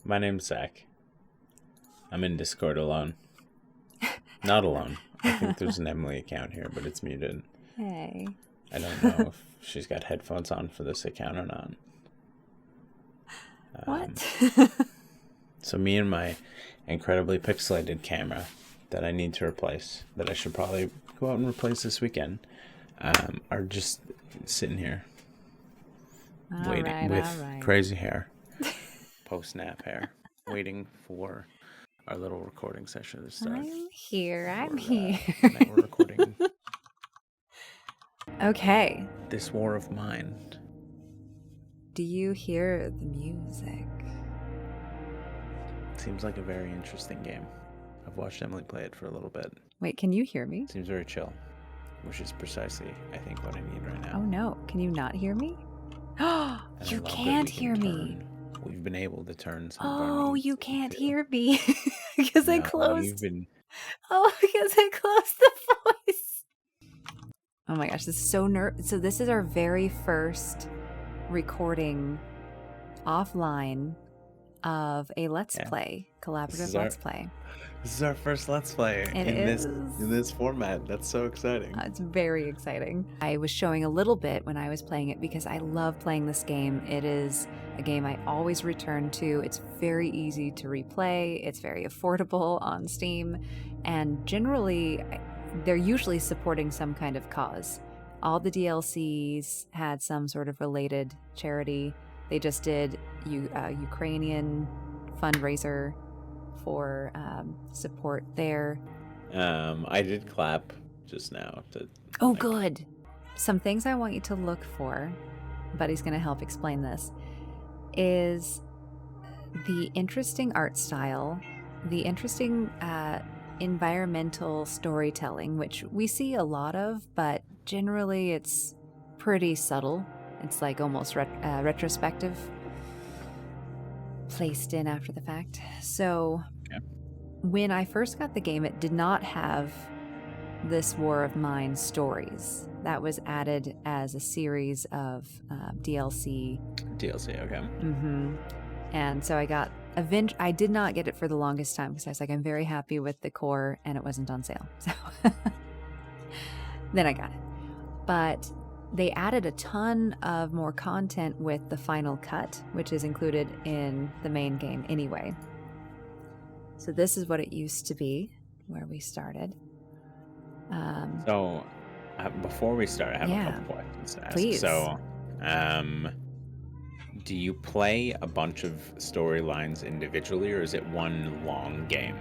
My name's Zach. I'm in Discord alone. Not alone. I think there's an Emily account here, but it's muted. Hey. I don't know if she's got headphones on for this account or not. What? So me and my incredibly pixelated camera that I need to replace, that I should probably go out and replace this weekend, are just sitting here waiting with crazy hair, post-nap hair, waiting for our little recording session to start. I'm here. Tonight we're recording Okay. This War of Mine. Do you hear the music? Seems like a very interesting game. I've watched Emily play it for a little bit. Wait, can you hear me? Seems very chill, which is precisely, I think, what I need right now. Oh no, can you not hear me? And You I love that can't we can hear me. We've been able to turn some of our Oh, needs you can't into- hear me because I No, closed. you've been... Oh, because I closed the voice. Oh my gosh, this is so So this is our very first recording offline of a Let's Play, collaborative Let's Play. This is our first Let's Play in this format. That's so exciting. It's very exciting. I was showing a little bit when I was playing it because I love playing this game. It is a game I always return to. It's very easy to replay. It's very affordable on Steam. And generally, they're usually supporting some kind of cause. All the DLCs had some sort of related charity. They just did a Ukrainian fundraiser for support there. I did clap just now. Good. Some things I want you to look for, Buddy's going to help explain this, is the interesting art style, the interesting environmental storytelling, which we see a lot of, but generally it's pretty subtle. It's like almost retrospective, placed in after the fact. So when I first got the game, it did not have this War of Mine stories. That was added as a series of DLC. DLC, okay. Mm-hmm. And so I did not get it for the longest time because I was like, I'm very happy with the core and it wasn't on sale. So then I got it. But they added a ton of more content with the final cut, which is included in the main game anyway. So this is what it used to be, where we started. So before we start, I have a couple questions to ask. Please. So, do you play a bunch of storylines individually, or is it one long game?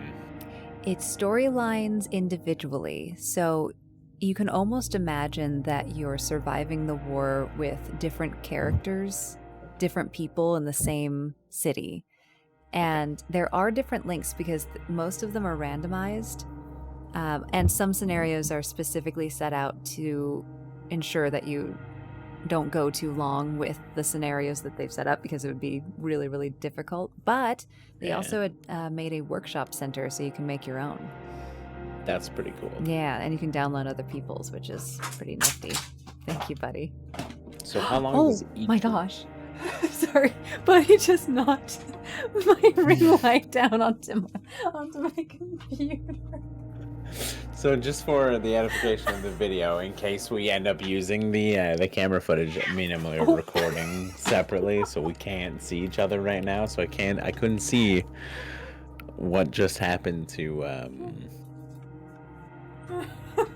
It's storylines individually. So you can almost imagine that you're surviving the war with different characters, different people in the same city. And there are different links because most of them are randomized. And some scenarios are specifically set out to ensure that you don't go too long with the scenarios that they've set up because it would be really, really difficult. But they also made a workshop center so you can make your own. That's pretty cool. Yeah, and you can download other people's, which is pretty nifty. Thank you, buddy. So how long does each... Oh my gosh. Sorry, Buddy just knocked my ring light down onto my computer. So just for the edification of the video, in case we end up using the camera footage, me and Emily are recording separately, so we can't see each other right now. So I couldn't see what just happened to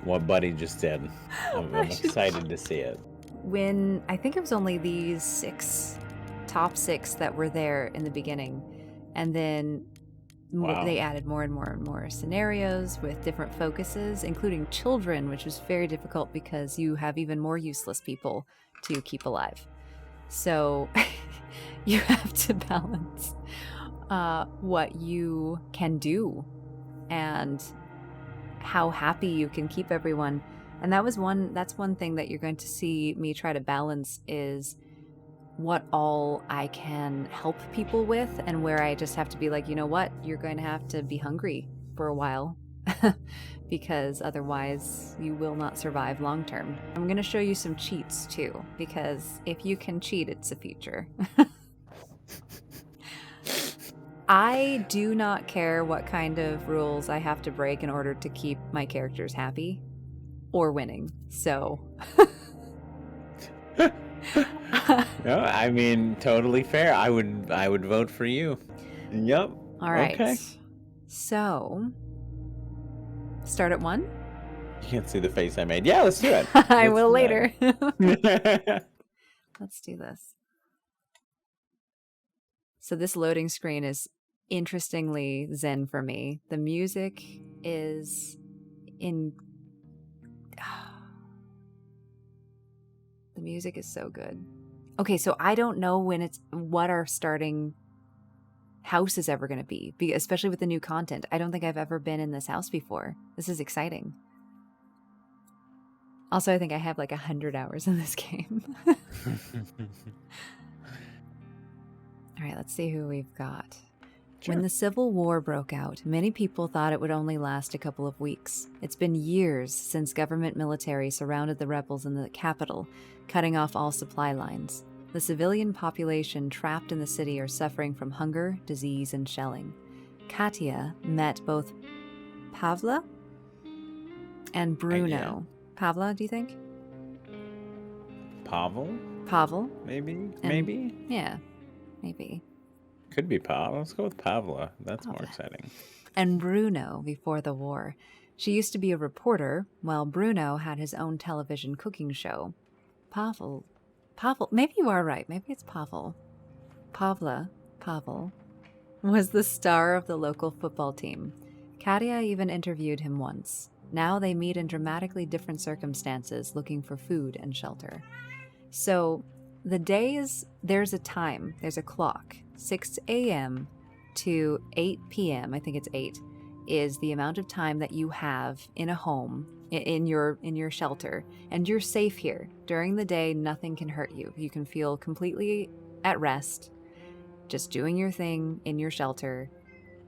what Buddy just did. I'm excited to see it. When I think it was only these top six that were there in the beginning, and then they added more and more and more scenarios with different focuses, including children, which was very difficult because you have even more useless people to keep alive. So you have to balance what you can do and how happy you can keep everyone. And that's one thing that you're going to see me try to balance is what all I can help people with and where I just have to be like, you know what, you're going to have to be hungry for a while because otherwise you will not survive long term. I'm going to show you some cheats too, because if you can cheat, it's a feature. I do not care what kind of rules I have to break in order to keep my characters happy or winning. So No, I mean, totally fair. I would vote for you. Yep. all right. Okay. So start at 1. You can't see the face I made. Yeah, let's do it. I will later. Let's Let's do this. So this loading screen is interestingly zen for me. The music is in... The music is so good. Okay, so I don't know what our starting house is ever going to be, especially with the new content. I don't think I've ever been in this house before. This is exciting. Also, I think I have like 100 hours in this game. All right, let's see who we've got. Sure. When the Civil War broke out, many people thought it would only last a couple of weeks. It's been years since government military surrounded the rebels in the capital, cutting off all supply lines. The civilian population trapped in the city are suffering from hunger, disease, and shelling. Katya met both Pavla and Bruno. Pavla, do you think? Pavel? Maybe? Yeah, maybe. Could be Pavel. Let's go with Pavla. That's more exciting. And Bruno before the war. She used to be a reporter, while Bruno had his own television cooking show. Pavel, maybe you are right. Maybe it's Pavel. Pavel, was the star of the local football team. Katya even interviewed him once. Now they meet in dramatically different circumstances, looking for food and shelter. So the days, there's a time, there's a clock. 6 a.m. to 8 p.m., I think it's 8, is the amount of time that you have in a home, in your shelter, and you're safe here. During the day, nothing can hurt you. You can feel completely at rest, just doing your thing in your shelter,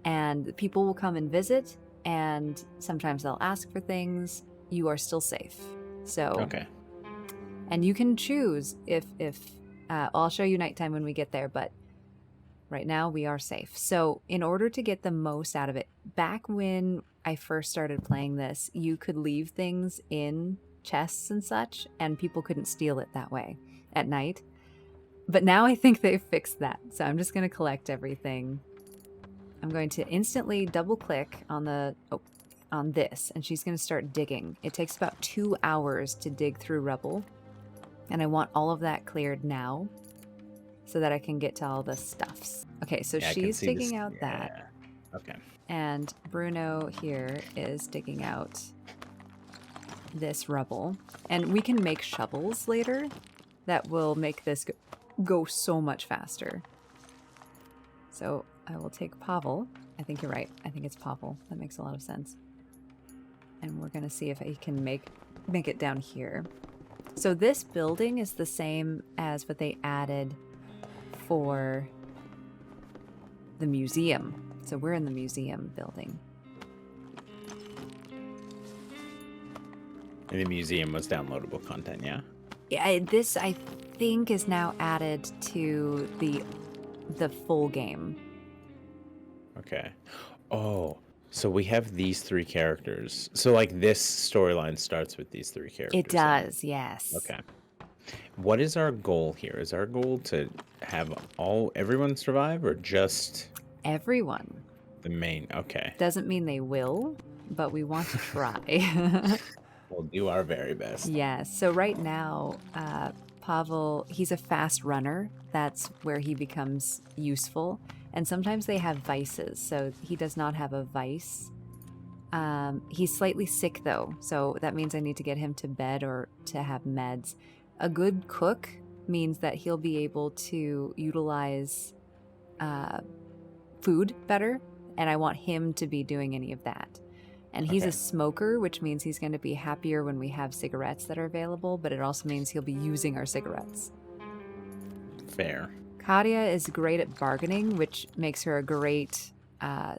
and people will come and visit, and sometimes they'll ask for things. You are still safe. So, okay. And you can choose if I'll show you nighttime when we get there, but right now we are safe. So in order to get the most out of it, back when I first started playing this, you could leave things in chests and such, and people couldn't steal it that way at night. But now I think they've fixed that. So I'm just going to collect everything. I'm going to instantly double click on this, and she's going to start digging. It takes about 2 hours to dig through rubble, and I want all of that cleared now, so that I can get to all the stuffs. Okay, so she's digging out that. Okay. And Bruno here is digging out this rubble. And we can make shovels later that will make this go so much faster. So I will take Pavel. I think you're right. I think it's Pavel. That makes a lot of sense. And we're going to see if I can make it down here. So this building is the same as what they added for the museum. So we're in the museum building. And the museum was downloadable content, yeah? Yeah, this I think is now added to the full game. Okay. Oh, so we have these 3 characters. So like this storyline starts with these 3 characters. It does, yes. Okay. What is our goal here? Is our goal to have everyone survive, or just everyone? The main, okay. Doesn't mean they will, but we want to try. We'll do our very best. Yes. So right now, Pavel, he's a fast runner. That's where he becomes useful. And sometimes they have vices, so he does not have a vice. He's slightly sick, though, so that means I need to get him to bed or to have meds. A good cook means that he'll be able to utilize food better, and I want him to be doing any of that. And he's a smoker, which means he's going to be happier when we have cigarettes that are available, but it also means he'll be using our cigarettes. Fair. Katya is great at bargaining, which makes her a great, an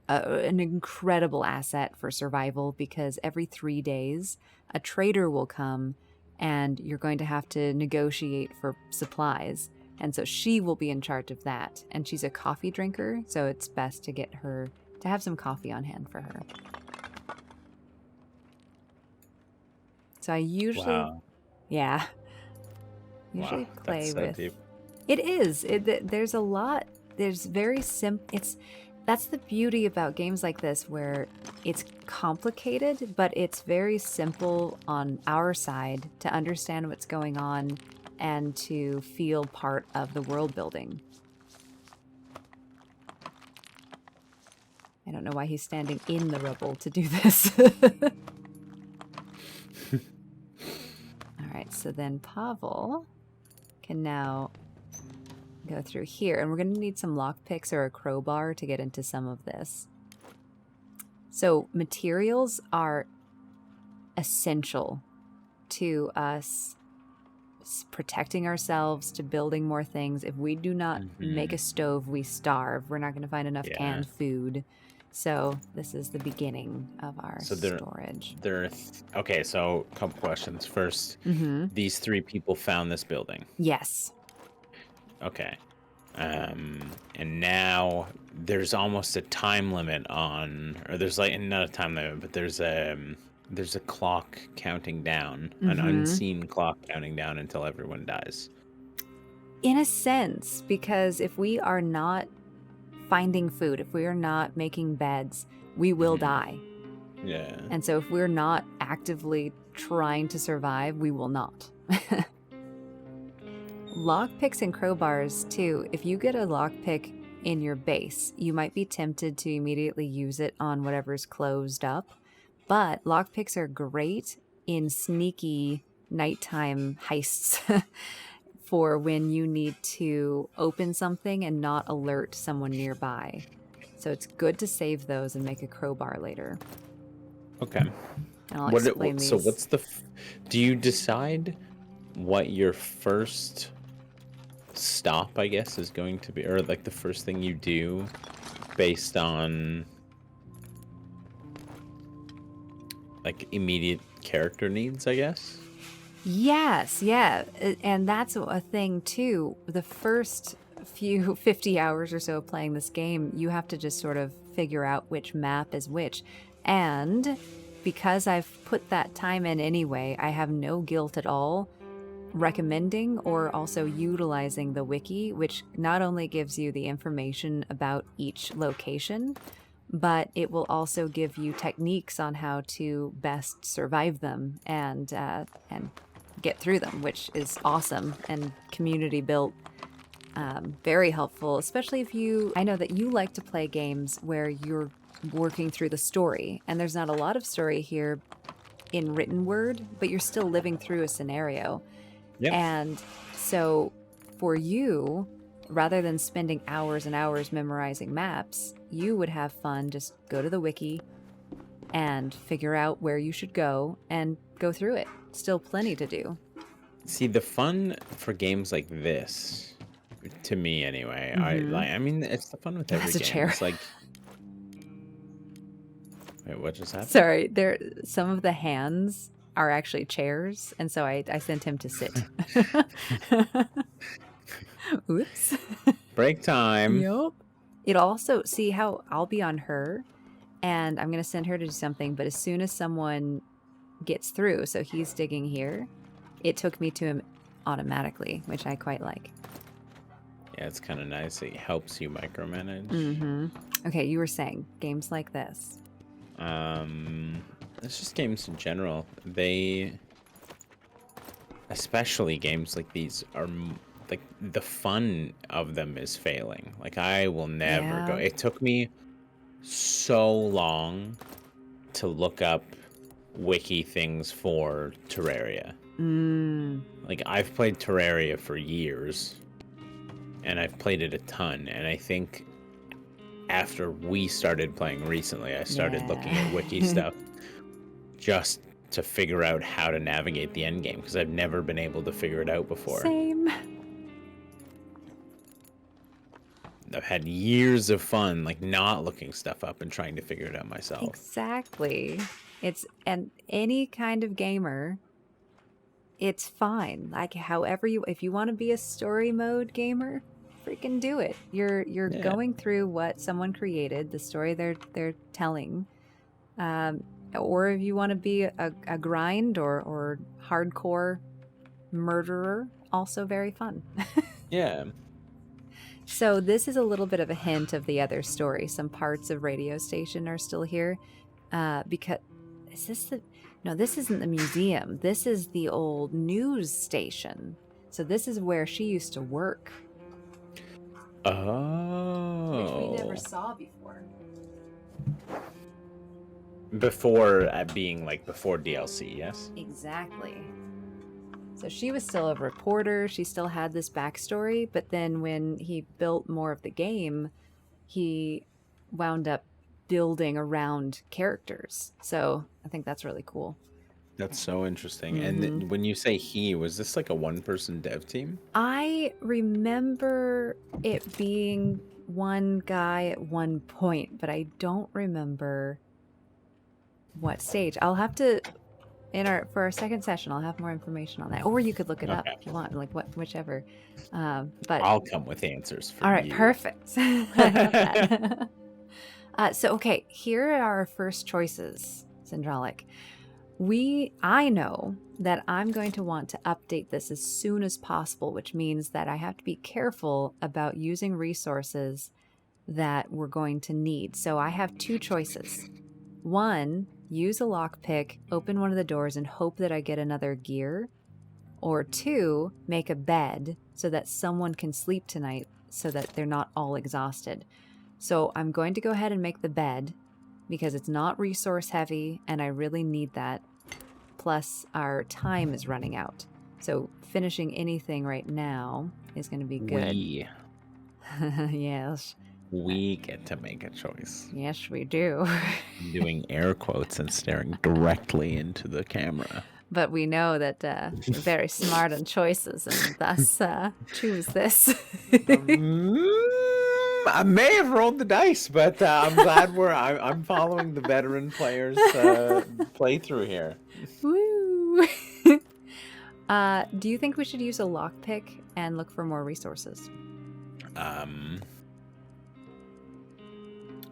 incredible asset for survival, because every 3 days a trader will come and you're going to have to negotiate for supplies. And so she will be in charge of that. And she's a coffee drinker, so it's best to get her to have some coffee on hand for her. So I usually, Wow. yeah, usually Wow. play That's so with. deep. It is. There's a lot. There's very simple. That's the beauty about games like this, where it's complicated, but it's very simple on our side to understand what's going on and to feel part of the world building. I don't know why he's standing in the rubble to do this. All right, so then Pavel can now go through here, and we're going to need some lockpicks or a crowbar to get into some of this. So materials are essential to us protecting ourselves, to building more things. If we do not make a stove, we starve. We're not going to find enough canned food. So this is the beginning of our storage. Okay, so a couple questions. First, these 3 people found this building. Yes. Okay. And now there's almost a time limit on, or there's like not a time limit, but there's a clock counting down, an unseen clock counting down until everyone dies. In a sense, because if we are not finding food, if we are not making beds, we will die. Yeah. And so if we're not actively trying to survive, we will not. Lockpicks and crowbars, too. If you get a lockpick in your base, you might be tempted to immediately use it on whatever's closed up. But lockpicks are great in sneaky nighttime heists for when you need to open something and not alert someone nearby. So it's good to save those and make a crowbar later. Okay. And I'll explain these. So what's do you decide what your first stop, I guess, is going to be, or like the first thing you do based on like immediate character needs, I guess? Yes, yeah. And that's a thing too. The first few 50 hours or so of playing this game, you have to just sort of figure out which map is which. And because I've put that time in anyway, I have no guilt at all recommending or also utilizing the wiki, which not only gives you the information about each location, but it will also give you techniques on how to best survive them and get through them, which is awesome and community built. Very helpful, especially if I know that you like to play games where you're working through the story, and there's not a lot of story here in written word, but you're still living through a scenario. Yep. And so for you, rather than spending hours and hours memorizing maps, you would have fun, just go to the wiki and figure out where you should go and go through it. Still plenty to do. See, the fun for games like this, to me anyway, I mean, it's the fun with every That's a game. chair. It's like, wait, what just happened? Sorry, some of the hands are actually chairs, and so I sent him to sit. Oops. Break time. Yup. It also, see how I'll be on her, and I'm going to send her to do something, but as soon as someone gets through, so he's digging here, it took me to him automatically, which I quite like. Yeah, it's kind of nice. It helps you micromanage. Mm-hmm. Okay, you were saying games like this. It's just games in general. Especially games like these are like the fun of them is failing. Like I will never go. It took me so long to look up wiki things for Terraria. Like I've played Terraria for years, and I've played it a ton, and I think after we started playing recently, I started looking at wiki stuff just to figure out how to navigate the end game, because I've never been able to figure it out before. Same. I've had years of fun like not looking stuff up and trying to figure it out myself. Exactly. And any kind of gamer it's fine. Like, however if you want to be a story mode gamer, freaking do it. You're going through what someone created, the story they're telling. Or if you want to be a grind or hardcore murderer, also very fun. Yeah. So this is a little bit of a hint of the other story. Some parts of radio station are still here, because this isn't the museum. This is the old news station. So this is where she used to work. Oh. Which we never saw before. Before being like before DLC, yes? Exactly. So she was still a reporter. She still had this backstory. But then when he built more of the game, he wound up building around characters. So I think that's really cool. That's so interesting. And when you say he, was this like a one-person dev team? I remember it being one guy at one point, but I don't remember what stage. I'll have to for our second session, I'll have more information on that, or you could look it up if you want, like whichever. But I'll come with answers for all right, you. perfect. I love that. So okay, here are our first choices, Syndralic. I know that I'm going to want to update this as soon as possible, which means that I have to be careful about using resources that we're going to need. So I have two choices. One, use a lockpick, open one of the doors, and hope that I get another gear. Or two, make a bed so that someone can sleep tonight so that they're not all exhausted. So I'm going to go ahead and make the bed because it's not resource heavy and I really need that. Plus our time is running out. So finishing anything right now is going to be good. Yes. We get to make a choice. Yes, we do. I'm doing air quotes and staring directly into the camera. But we know that we're very smart on choices and thus choose this. I may have rolled the dice, but I'm glad I'm following the veteran players playthrough here. Woo! Do you think we should use a lockpick and look for more resources?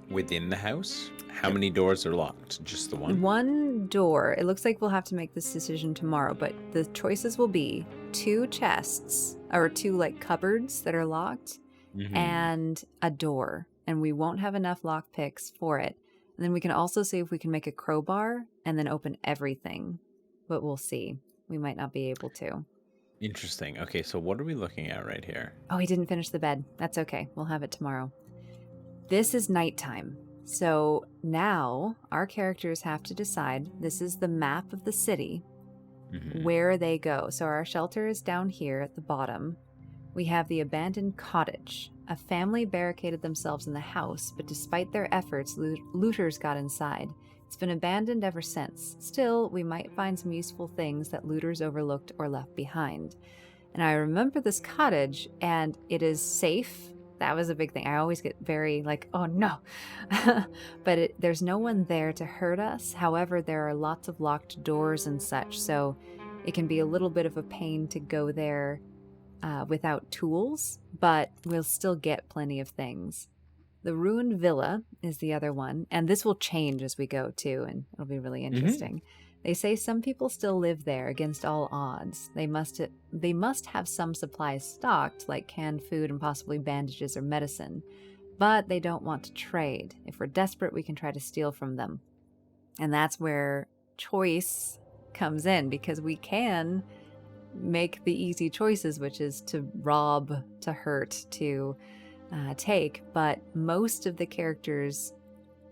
Within the house? How many doors are locked? Just the one? One door. It looks like we'll have to make this decision tomorrow, but the choices will be 2 chests, or 2 like cupboards that are locked, and a door. And we won't have enough lockpicks for it. And then we can also see if we can make a crowbar and then open everything. But we'll see. We might not be able to. Interesting. Okay, so what are we looking at right here? Oh, he didn't finish the bed. That's okay. We'll have it tomorrow. This is nighttime. So now our characters have to decide, this is the map of the city, where they go. So our shelter is down here at the bottom. We have the Abandoned Cottage. A family barricaded themselves in the house, but despite their efforts, looters got inside. It's been abandoned ever since. Still, we might find some useful things that looters overlooked or left behind. And I remember this cottage, and it is safe. That was a big thing. I always get very like, oh no. But there's no one there to hurt us. However, there are lots of locked doors and such, so it can be a little bit of a pain to go there without tools, but we'll still get plenty of things. The Rune Villa is the other one, and this will change as we go too, and it'll be really interesting. They say some people still live there against all odds. They must have some supplies stocked, like canned food and possibly bandages or medicine, but they don't want to trade. If we're desperate, we can try to steal from them. And that's where choice comes in, because we can make the easy choices, which is to rob, to hurt, to take, but most of the characters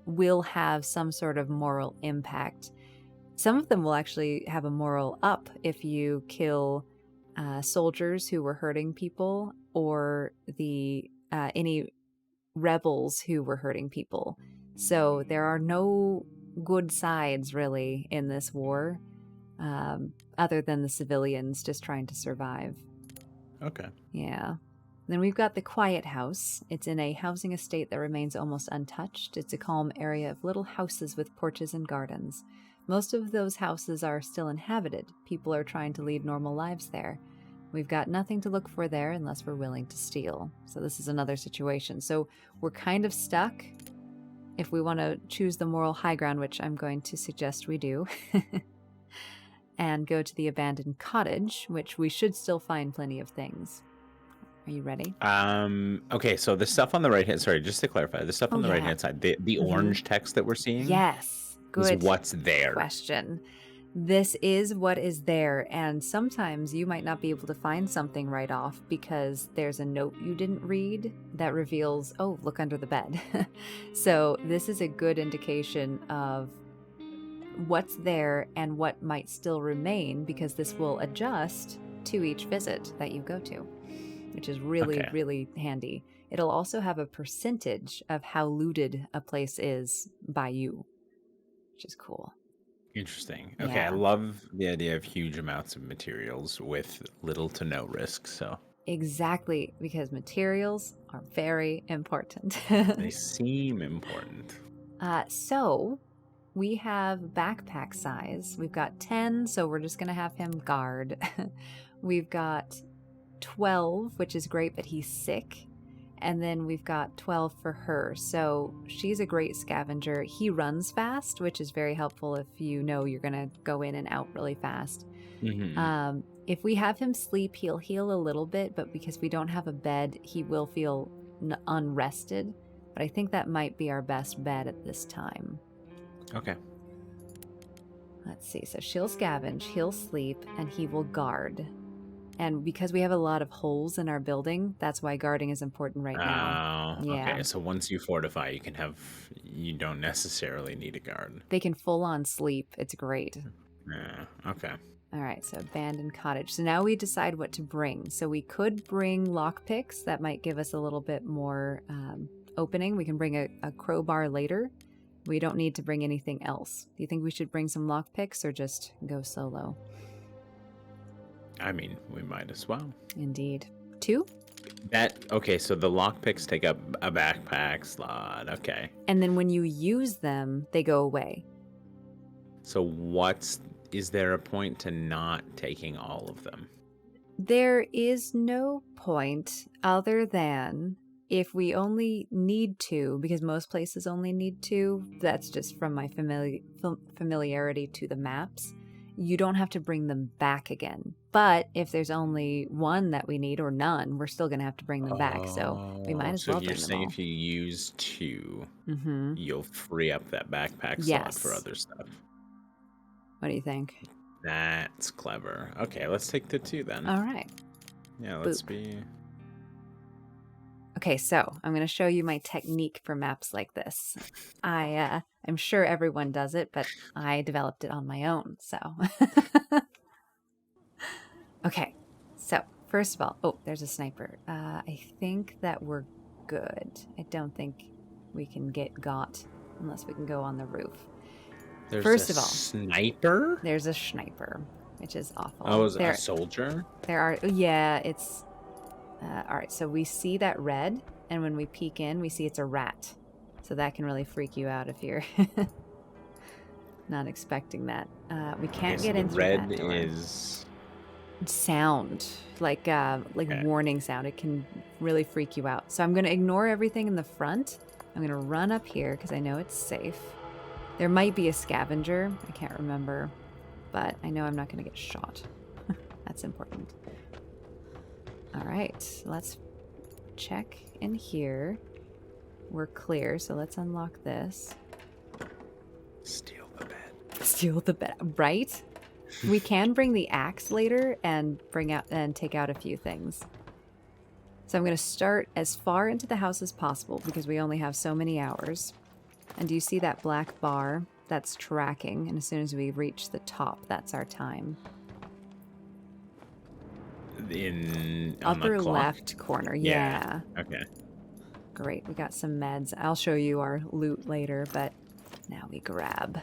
will have some sort of moral impact. Some of them will actually have a moral up if you kill soldiers who were hurting people, or any rebels who were hurting people. So there are no good sides really in this war, other than the civilians just trying to survive. Okay. Yeah. Then we've got the Quiet House. It's in a housing estate that remains almost untouched. It's a calm area of little houses with porches and gardens. most of those houses are still inhabited. People are trying to lead normal lives there. We've got nothing to look for there unless we're willing to steal. So this is another situation. So we're kind of stuck. If we want to choose the moral high ground, which I'm going to suggest we do, and go to the Abandoned Cottage, which we should still find plenty of things. Are you ready? Okay, so the stuff on the right hand, sorry, just to clarify, the stuff on the right hand side, the orange text that we're seeing, yes, good is what's there. Question. This is what is there, and sometimes you might not be able to find something right off because there's a note you didn't read that reveals, oh, look under the bed. So this is a good indication of what's there and what might still remain, because this will adjust to each visit that you go to, which is really, really handy. It'll also have a percentage of how looted a place is by you, which is cool. Interesting. Okay, I love the idea of huge amounts of materials with little to no risk. So exactly, because materials are very important. They seem important. So we have backpack size. We've got 10, so we're just gonna have him guard. We've got 12, which is great, but he's sick. And then we've got 12 for her. So she's a great scavenger. He runs fast, which is very helpful if you know you're going to go in and out really fast. Mm-hmm. If we have him sleep, he'll heal a little bit, but because we don't have a bed, he will feel unrested. But I think that might be our best bet at this time. Okay. Let's see. So she'll scavenge, he'll sleep, and he will guard. And because we have a lot of holes in our building, that's why guarding is important right now. Okay. So once you fortify, you don't necessarily need a guard. They can full on sleep. It's great. Okay. All right. So Abandoned Cottage. So now we decide what to bring. So we could bring lockpicks. That might give us a little bit more opening. We can bring a crowbar later. We don't need to bring anything else. Do you think we should bring some lockpicks or just go solo? I mean, we might as well. Indeed. 2? Okay, so the lockpicks take up a backpack slot. Okay. And then when you use them, they go away. So is there a point to not taking all of them? There is no point other than if we only need to, because most places only need 2. That's just from my familiarity to the maps. You don't have to bring them back again. But if there's only 1 that we need or none, we're still going to have to bring them back. So we might as well bring them all. So you're saying if you use 2, you'll free up that backpack slot for other stuff. What do you think? That's clever. Okay, let's take the 2 then. All right. Yeah, let's be... Okay, so I'm going to show you my technique for maps like this. I'm sure everyone does it, but I developed it on my own, so. Okay, so first of all, there's a sniper. I think that we're good. I don't think we can get got unless we can go on the roof. First of all, sniper? There's a sniper, which is awful. Oh, is it a soldier? It's... all right, so we see that red, and when we peek in, we see it's a rat. So that can really freak you out if you're not expecting that. We can't get in through that door. Red is... sound, like warning sound. It can really freak you out. So I'm going to ignore everything in the front. I'm going to run up here because I know it's safe. There might be a scavenger. I can't remember, but I know I'm not going to get shot. That's important. All right, let's check in here. We're clear, so let's unlock this. Steal the bed. Steal the bed, right? We can bring the axe later and take out a few things. So I'm going to start as far into the house as possible because we only have so many hours. And do you see that black bar? That's tracking, and as soon as we reach the top, that's our time. On upper the clock? left corner. Yeah. Okay. Great. We got some meds. I'll show you our loot later, but now we grab.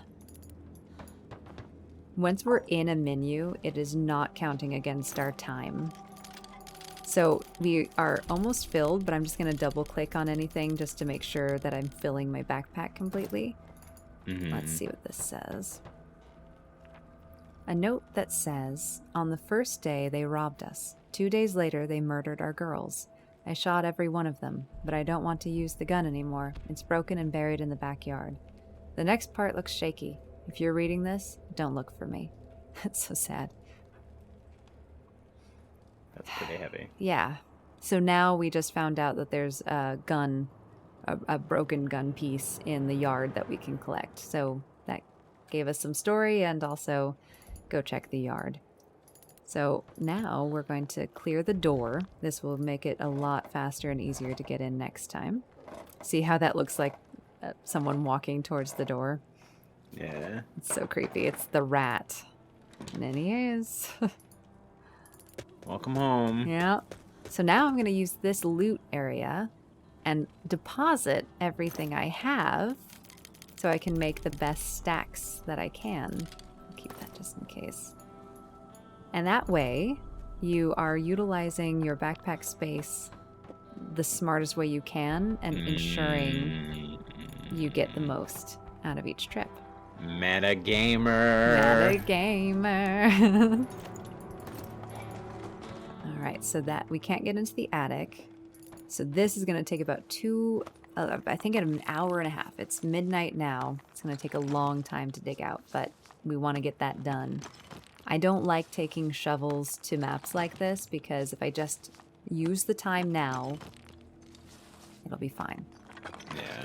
Once we're in a menu, it is not counting against our time. So we are almost filled, but I'm just going to double click on anything just to make sure that I'm filling my backpack completely. Let's see what this says. A note that says, "On the first day they robbed us. 2 days later they murdered our girls. I shot every one of them, but I don't want to use the gun anymore. It's broken and buried in the backyard." The next part looks shaky. If you're reading this, don't look for me. That's so sad. That's pretty heavy. Yeah. So now we just found out that there's a gun, a broken gun piece in the yard that we can collect. So that gave us some story, and also go check the yard. So now we're going to clear the door. This will make it a lot faster and easier to get in next time. See how that looks like someone walking towards the door? Yeah. It's so creepy. It's the rat. And then he is. Welcome home. Yeah. So now I'm going to use this loot area and deposit everything I have so I can make the best stacks that I can. I'll keep that just in case. And that way, you are utilizing your backpack space the smartest way you can and ensuring you get the most out of each trip. Meta gamer. Meta gamer. All right, so that we can't get into the attic. So this is going to take about I think an hour and a half. It's midnight now. It's going to take a long time to dig out, but we want to get that done. I don't like taking shovels to maps like this because if I just use the time now, it'll be fine. Yeah.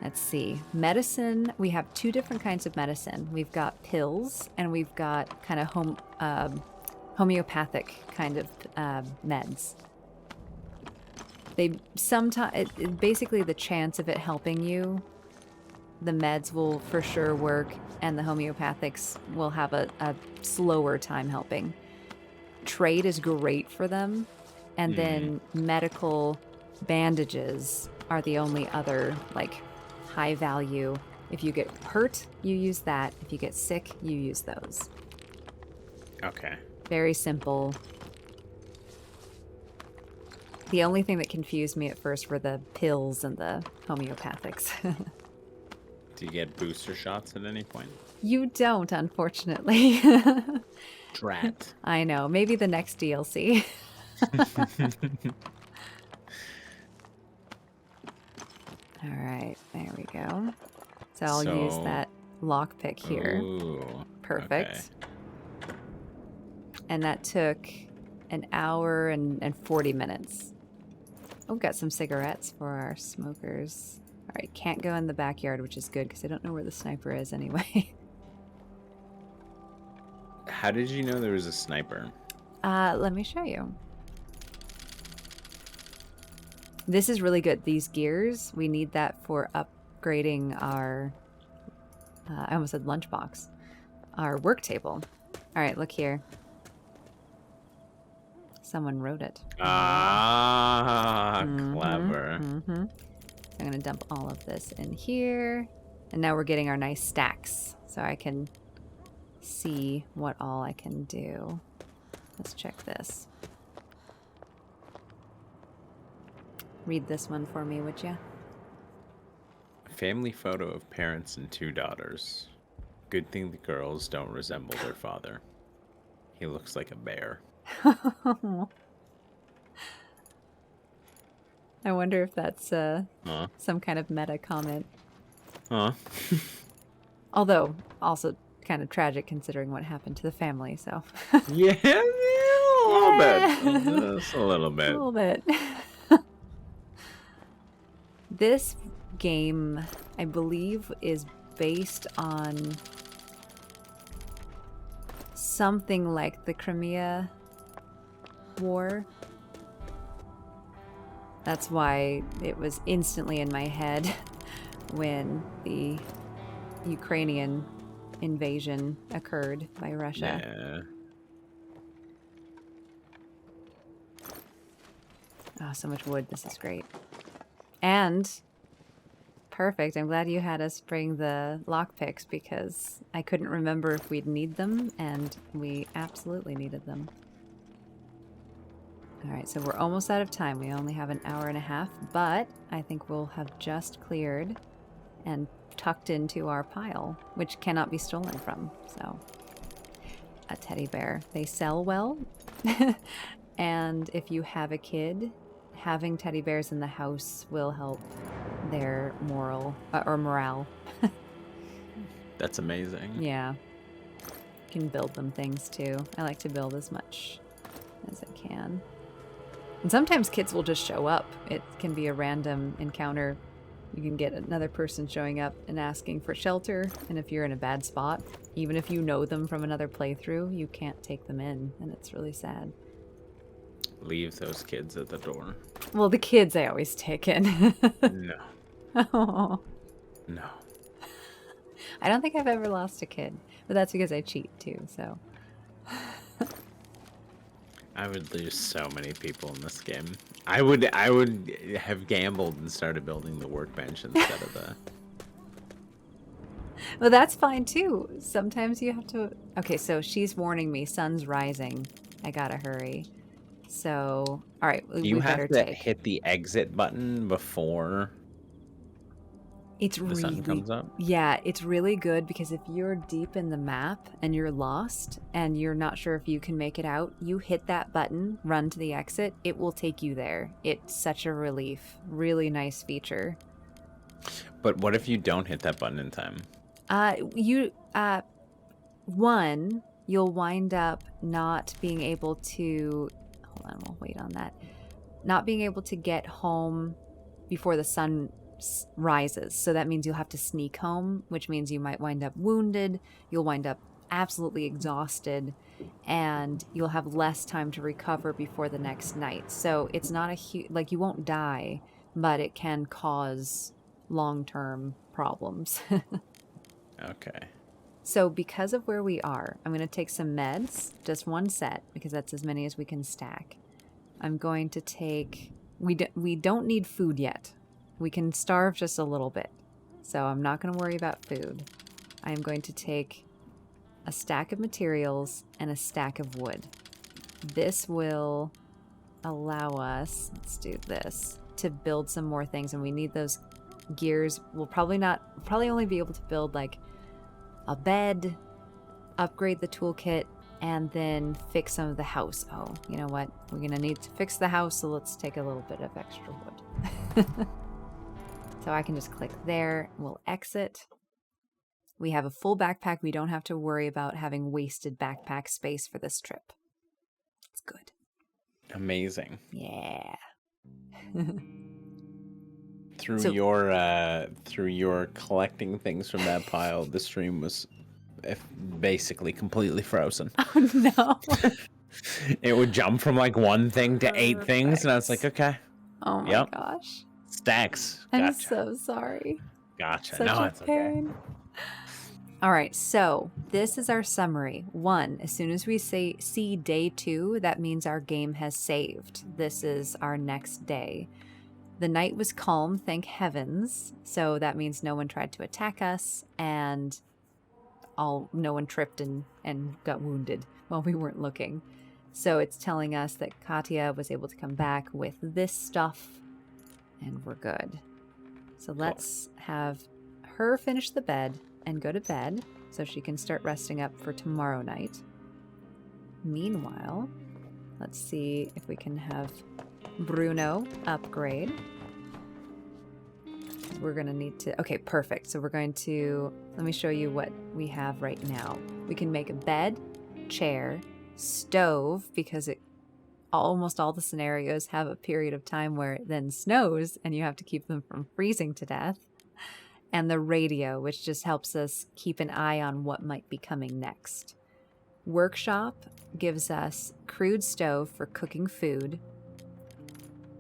Let's see. Medicine, we have 2 different kinds of medicine. We've got pills and we've got kind of homeopathic kind of meds. They sometimes, basically the chance of it helping you, the meds will for sure work and the homeopathics will have a slower time helping. Trade is great for them, and then medical bandages are the only other like high value. If you get hurt, you use that. If you get sick, you use those. Okay. Very simple. The only thing that confused me at first were the pills and the homeopathics. Do you get booster shots at any point? You don't, unfortunately. Drat. I know. Maybe the next DLC. All right, there we go. So I'll use that lockpick here. Ooh, Perfect. Okay. And that took an hour and 40 minutes. Oh, got some cigarettes for our smokers. All right, can't go in the backyard, which is good because I don't know where the sniper is anyway. How did you know there was a sniper? Let me show you. This is really good. These gears, we need that for upgrading our, I almost said lunchbox, our work table. All right, look here. Someone wrote it. Ah, clever. I'm going to dump all of this in here. And now we're getting our nice stacks. So I can see what all I can do. Let's check this. Read this one for me, would you? Family photo of parents and 2 daughters. Good thing the girls don't resemble their father. He looks like a bear. I wonder if that's some kind of meta comment. Huh? Although, also kind of tragic considering what happened to the family, so. Yeah, a little bit. Just a little bit. A little bit. This game, I believe, is based on something like the Crimea War. That's why it was instantly in my head when the Ukrainian invasion occurred by Russia. Yeah. Oh, so much wood. This is great. And perfect. I'm glad you had us bring the lockpicks because I couldn't remember if we'd need them, and we absolutely needed them. All right, so we're almost out of time. We only have an hour and a half, but I think we'll have just cleared and tucked into our pile, which cannot be stolen from. So, a teddy bear. They sell well. And if you have a kid, having teddy bears in the house will help their morale. That's amazing. Yeah. You can build them things too. I like to build as much as I can. And sometimes kids will just show up. It can be a random encounter. You can get another person showing up and asking for shelter. And if you're in a bad spot, even if you know them from another playthrough, you can't take them in. And it's really sad. Leave those kids at the door. Well, the kids I always take in. No. Oh. No. I don't think I've ever lost a kid. But that's because I cheat too, so. I would lose so many people in this game. I would have gambled and started building the workbench instead of the... Well, that's fine too. Sometimes you have to... Okay, so she's warning me. Sun's rising. I gotta hurry. So, all right, you have to hit the exit button before the sun comes up? Yeah, it's really good because if you're deep in the map and you're lost and you're not sure if you can make it out, you hit that button, run to the exit, it will take you there. It's such a relief. Really nice feature. But what if you don't hit that button in time? You'll wind up not being able to... Hold on, we'll wait on that. Not being able to get home before the sun rises. So that means you'll have to sneak home, which means you might wind up wounded. You'll wind up absolutely exhausted, and you'll have less time to recover before the next night. So it's not a huge... Like, you won't die, but it can cause long-term problems. Okay. So because of where we are, I'm going to take some meds, just one set, because that's as many as we can stack. I'm going to take... We don't need food yet. We can starve just a little bit. So I'm not going to worry about food. I am going to take a stack of materials and a stack of wood. This will allow us, let's do this, to build some more things. And we need those gears. We'll probably only be able to build like a bed, upgrade the toolkit, and then fix some of the house. Oh, you know what? We're going to need to fix the house, so let's take a little bit of extra wood. So I can just click there. We'll exit. We have a full backpack. We don't have to worry about having wasted backpack space for this trip. It's good. Amazing. Yeah. Through your collecting things from that pile, the stream was basically completely frozen. Oh no. It would jump from like one thing to 8 things, and I was like, okay. Oh my gosh. Stacks. I'm Gotcha. so sorry. Gotcha. Such No, a it's pain. okay. All right, so this is our summary. 1, as soon as we see day 2, that means our game has saved. This is our next day. The night was calm, thank heavens. So that means no one tried to attack us, and no one tripped and got wounded while we weren't looking. So it's telling us that Katya was able to come back with this stuff, and we're good. So let's have her finish the bed and go to bed so she can start resting up for tomorrow night. Meanwhile, let's see if we can have Bruno upgrade. We're going to need to... Okay, perfect. So we're going to... Let me show you what we have right now. We can make a bed, chair, stove, because almost all the scenarios have a period of time where it then snows and you have to keep them from freezing to death. And the radio, which just helps us keep an eye on what might be coming next. Workshop gives us crude stove for cooking food.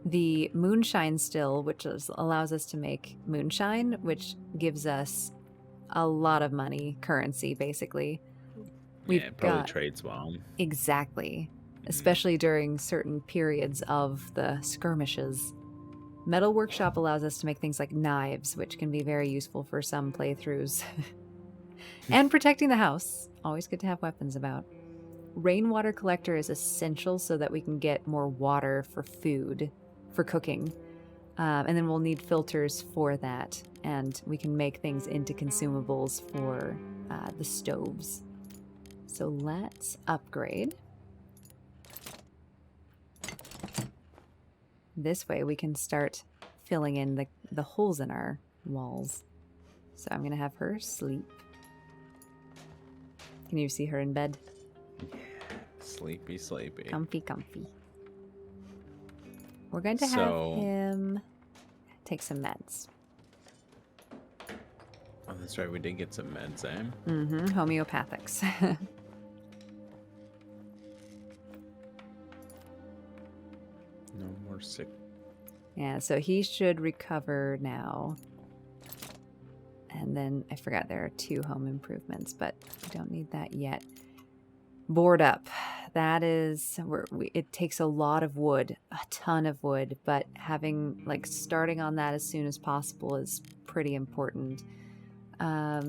The moonshine still, which allows us to make moonshine, which gives us a lot of money, currency, basically. It probably trades well. Exactly. Especially during certain periods of the skirmishes. Metal Workshop allows us to make things like knives, which can be very useful for some playthroughs. And protecting the house. Always good to have weapons about. Rainwater Collector is essential so that we can get more water for food, for cooking. And then we'll need filters for that. And we can make things into consumables for the stoves. So let's upgrade. This way we can start filling in the holes in our walls. So I'm going to have her sleep. Can you see her in bed? Sleepy, sleepy. Comfy, comfy. We're going to have him take some meds. Oh, that's right. We did get some meds, eh? Mm-hmm. Homeopathics. No more sick. Yeah, so he should recover now. And then I forgot there are 2 home improvements, but we don't need that yet. Board up. That is, it takes a lot of wood, a ton of wood, but having, like, starting on that as soon as possible is pretty important. Let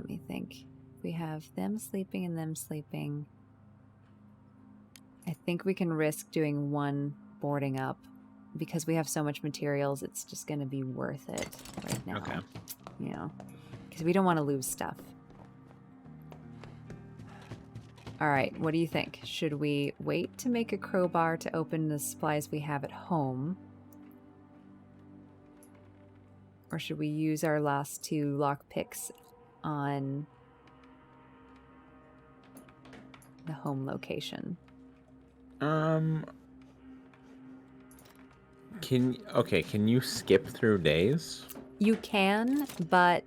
me think. We have them sleeping and them sleeping. I think we can risk doing 1 boarding up because we have so much materials. It's just going to be worth it right now. Okay. You know, because we don't want to lose stuff. All right, what do you think? Should we wait to make a crowbar to open the supplies we have at home? Or should we use our last 2 lockpicks on the home location? Can you skip through days? You can, but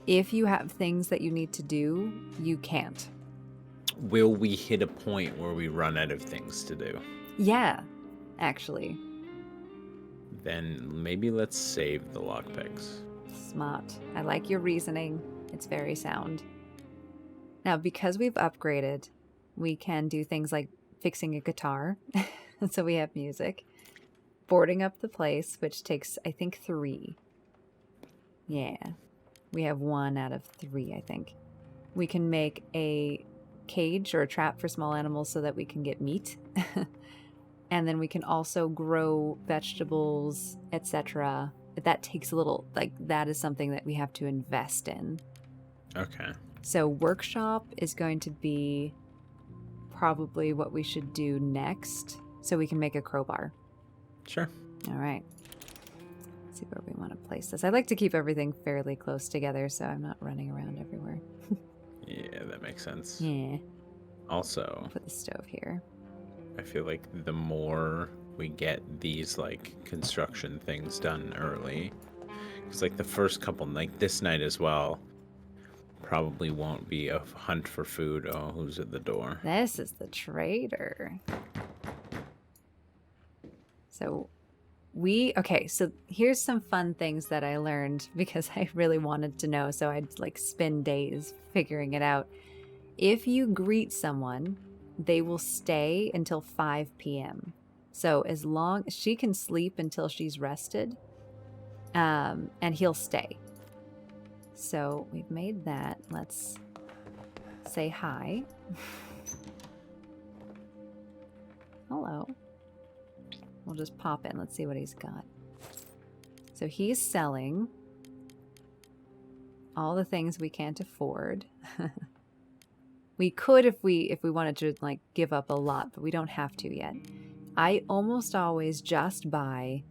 if you have things that you need to do, you can't. Will we hit a point where we run out of things to do? Yeah, actually. Then maybe let's save the lockpicks. Smart. I like your reasoning. It's very sound. Now, because we've upgraded, we can do things like fixing a guitar, so we have music. Boarding up the place, which takes, I think, 3. Yeah. We have 1 out of 3, I think. We can make a cage or a trap for small animals so that we can get meat. And then we can also grow vegetables, etc. That takes a little, like, that is something that we have to invest in. Okay. So workshop is going to be probably what we should do next so we can make a crowbar. Sure. All right. Let's see where we want to place this. I like to keep everything fairly close together so I'm not running around everywhere. Yeah, that makes sense. Yeah. Also, Put the stove here. I feel like the more we get these, like, construction things done early, because, like, the first couple, like, this night as well, probably won't be a hunt for food. Oh, who's at the door? This is the trader. So so here's some fun things that I learned because I really wanted to know, so I'd like spend days figuring it out. If you greet someone, they will stay until 5 p.m. So as long as she can sleep until she's rested, and he'll stay. So we've made that. Let's say hi. Hello. We'll just pop in. Let's see what he's got. So he's selling all the things we can't afford. We could if we wanted to, like, give up a lot, but we don't have to yet. I almost always just buy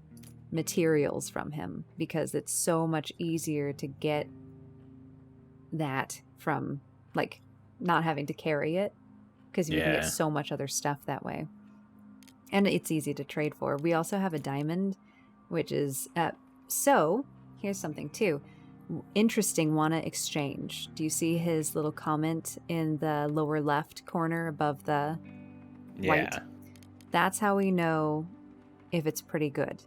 materials from him because it's so much easier to get that from, like, not having to carry it because you can get so much other stuff that way. And it's easy to trade for. We also have a diamond, which is... so, here's something, too. Interesting, wanna exchange. Do you see his little comment in the lower left corner above the white? That's how we know if it's pretty good.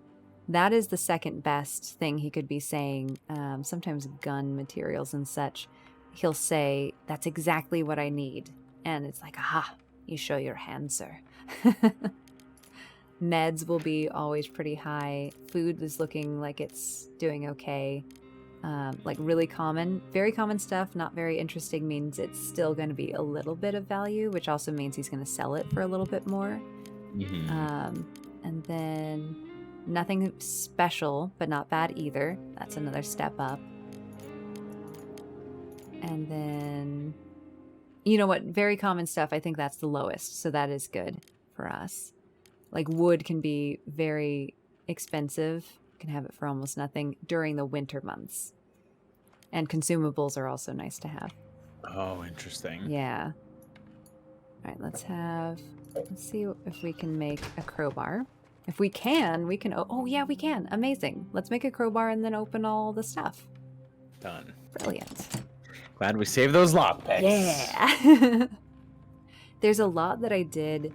That is the second best thing he could be saying. Sometimes gun materials and such. He'll say, that's exactly what I need. And it's like, aha, you show your hand, sir. Meds will be always pretty high. Food is looking like it's doing okay. Like really common, very common stuff, not very interesting means it's still going to be a little bit of value, which also means he's going to sell it for a little bit more. And then nothing special, but not bad either. That's another step up. And then, you know what? Very common stuff. I think that's the lowest. So that is good for us. Like wood can be very expensive. You can have it for almost nothing during the winter months. And consumables are also nice to have. Oh, interesting. Yeah. All right, let's see if we can make a crowbar. If we can, oh yeah, we can. Amazing. Let's make a crowbar and then open all the stuff. Done. Brilliant. Glad we saved those lockpicks. Yeah. There's a lot that I did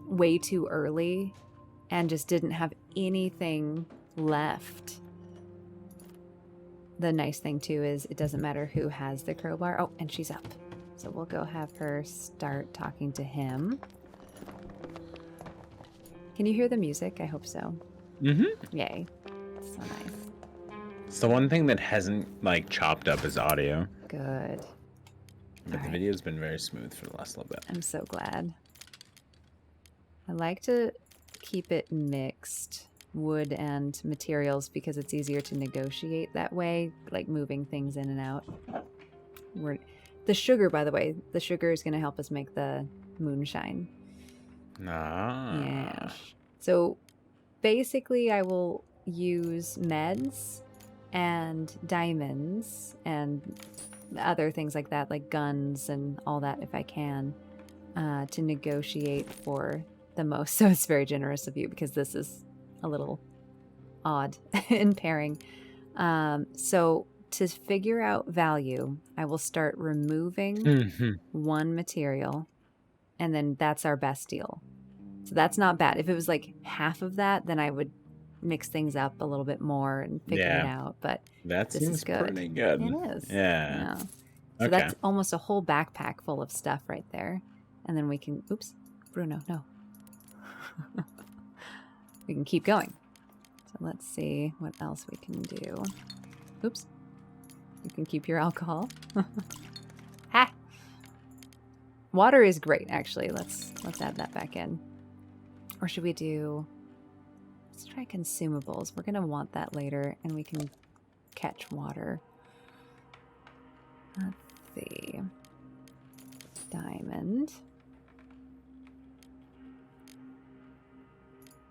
way too early and just didn't have anything left. The nice thing too is it doesn't matter who has the crowbar. Oh, and she's up. So we'll go have her start talking to him. Can you hear the music? I hope so. Mm-hmm. Yay. So nice. It's the one thing that hasn't like chopped up his audio. Good. But the video's been very smooth for the last little bit. I'm so glad. I like to keep it mixed, wood and materials, because it's easier to negotiate that way, like moving things in and out. The sugar, by the way, the sugar is going to help us make the moonshine. Ah. Yeah. So basically I will use meds and diamonds and other things like that, like guns and all that if I can, to negotiate for the most. So it's very generous of you because this is a little odd in pairing. So to figure out value, I will start removing one material, and then that's our best deal. So that's not bad. If it was like half of that, then I would mix things up a little bit more and figure it out. But that this seems is good. pretty good. It is. Yeah. So that's almost a whole backpack full of stuff right there. And then we can, oops, Bruno, no. We can keep going. So let's see what else we can do. Oops. You can keep your alcohol. Ha! Water is great, actually. Let's add that back in. Or should we do... Let's try consumables. We're going to want that later, and we can catch water. Let's see. Diamond.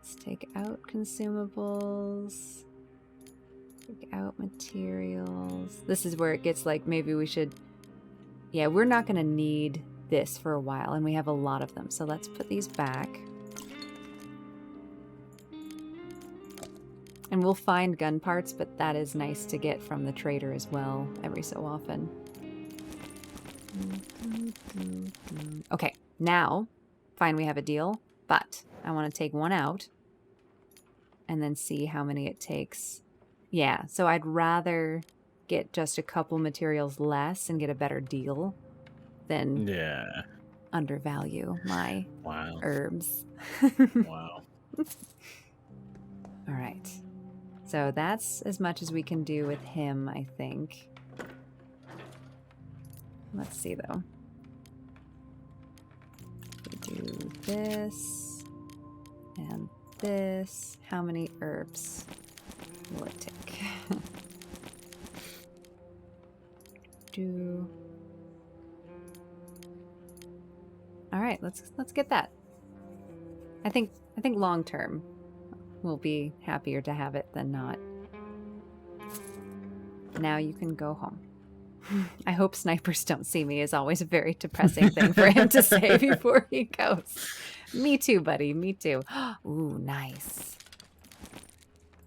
Let's take out consumables. Take out materials. This is where it gets like maybe we should... Yeah, we're not going to need this for a while, and we have a lot of them. So let's put these back. And we'll find gun parts, but that is nice to get from the trader as well every so often. Okay, now, fine, we have a deal, but I want to take one out and then see how many it takes. Yeah, so I'd rather get just a couple materials less and get a better deal than undervalue my herbs. Wow. All right. So that's as much as we can do with him, I think. Let's see, though. We do this and this. How many herbs will it take? All right, let's get that. I think long term we'll be happier to have it than not. Now you can go home. I hope snipers don't see me is always a very depressing thing for him to say before he goes. Me too, buddy. Me too. Ooh, nice.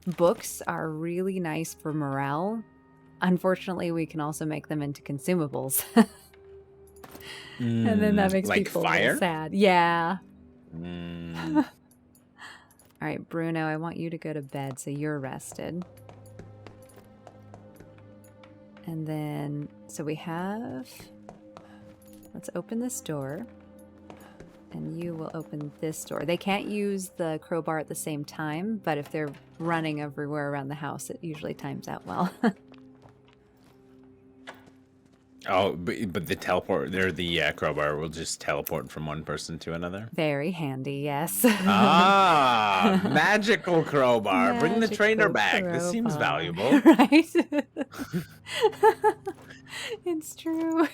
Books are really nice for morale. Unfortunately, we can also make them into consumables. And then that makes like people fire? a little sad. Yeah. All right, Bruno, I want you to go to bed so you're rested. And then, so we have, let's open this door. And you will open this door. They can't use the crowbar at the same time, but if they're running everywhere around the house, it usually times out well. Oh, but the teleport, there, the crowbar will just teleport from one person to another. Very handy, yes. Ah, magical crowbar. Bring the trainer Magical back. This seems crowbar. valuable. Right? It's true.